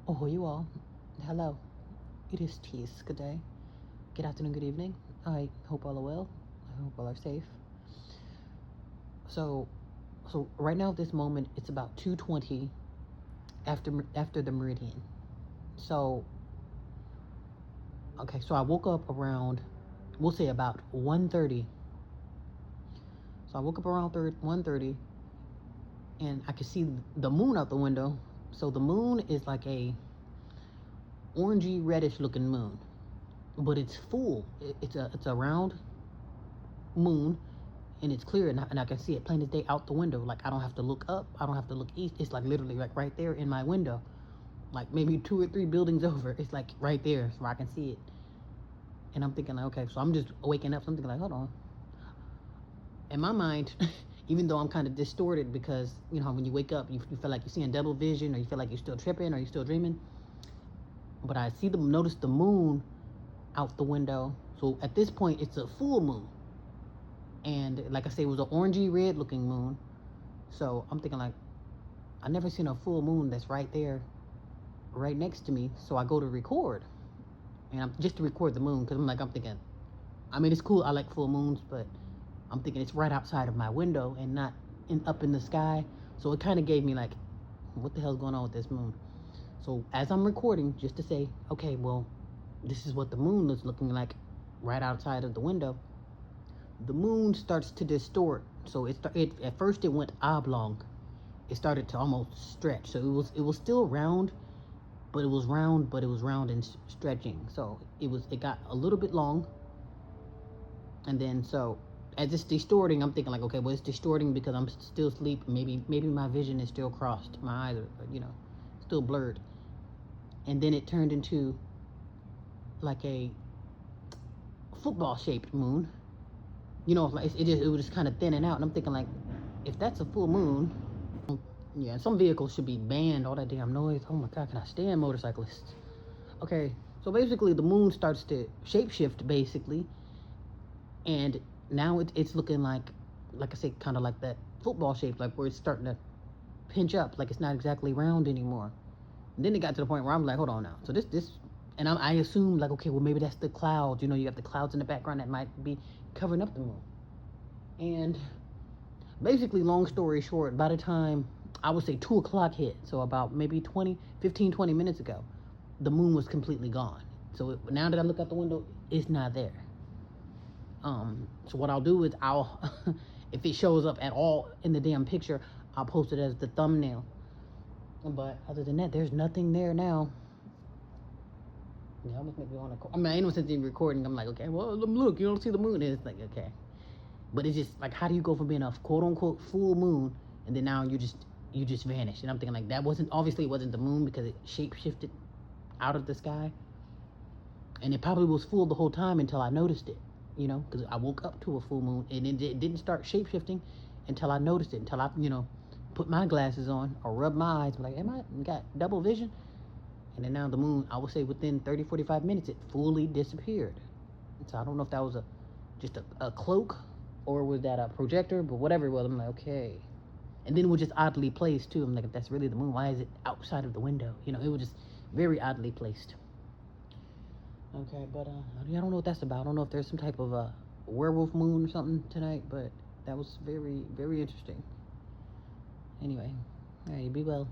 Oh, you all. Hello. It is Tease. Good day. Good afternoon, good evening. I hope all are well. I hope all are safe. So, right now at this moment, it's about 2:20 after the meridian. So, okay, so I woke up around, we'll say about 1:30. So I woke up around 1:30, and I could see the moon out the window. So the moon is like a orangey reddish looking moon, but it's full. It's a round moon, and it's clear, and I can see it plain as day out the window. Like, I don't have to look up, I don't have to look east. It's like literally like right there in my window, like maybe 2 or 3 buildings over. It's like right there, so I can see it. And I'm thinking like, okay, so I'm just waking up, something like, hold on. In my mind, even though I'm kind of distorted, because you know when you wake up, you feel like you're seeing double vision, or you feel like you're still tripping, or you're still dreaming. But I notice the moon out the window. So at this point, it's a full moon. And like I say, it was an orangey red looking moon. So I'm thinking like, I never seen a full moon that's right there, right next to me. So I go to record, and I'm just to record the moon, because I'm thinking, I mean, it's cool, I like full moons, but I'm thinking it's right outside of my window and not up in the sky. So it kind of gave me like, what the hell's going on with this moon? So as I'm recording, just to say, okay, well, this is what the moon is looking like right outside of the window. The moon starts to distort. So it at first it went oblong. It started to almost stretch. So it was still round, but it was round and stretching. So it got a little bit long. And then so as it's distorting, I'm thinking like, okay, well, it's distorting because I'm still asleep. Maybe my vision is still crossed. My eyes are, still blurred. And then it turned into like a football shaped moon. Like it was just kind of thinning out. And I'm thinking like, if that's a full moon, yeah, some vehicles should be banned, all that damn noise. Oh my God, can I stand motorcyclists? Okay, so basically the moon starts to shapeshift basically. And now it's looking like I say, kind of like that football shape, like where it's starting to pinch up, like it's not exactly round anymore. And then it got to the point where I'm like, hold on now. So this, and I assumed like, okay, well, maybe that's the clouds. You have the clouds in the background that might be covering up the moon. And basically, long story short, by the time I would say 2 o'clock hit, so about maybe 15, 20 minutes ago, the moon was completely gone. So now that I look out the window, it's not there. So what I'll do is I'll, if it shows up at all in the damn picture, I'll post it as the thumbnail. But other than that, there's nothing there now. Yeah, almost make me want to. I mean, I know since the recording, I'm like, okay, well, look, you don't see the moon. And it's like, okay, but it's just like, how do you go from being a quote unquote full moon, and then now you just vanish? And I'm thinking like, that wasn't, obviously it wasn't the moon, because it shape shifted out of the sky, and it probably was full the whole time until I noticed it. Because I woke up to a full moon, and it didn't start shape shifting until I noticed it, until I put my glasses on or rub my eyes, like, am I got double vision? And then now the moon, I would say within 30-45 minutes, it fully disappeared. So I don't know if that was just a cloak, or was that a projector, but whatever it was, I'm like, okay. And then it was just oddly placed too. I'm like, if that's really the moon, why is it outside of the window? It was just very oddly placed. Okay, but I don't know what that's about. I don't know if there's some type of werewolf moon or something tonight, but that was very, very interesting. Anyway, all right, be well.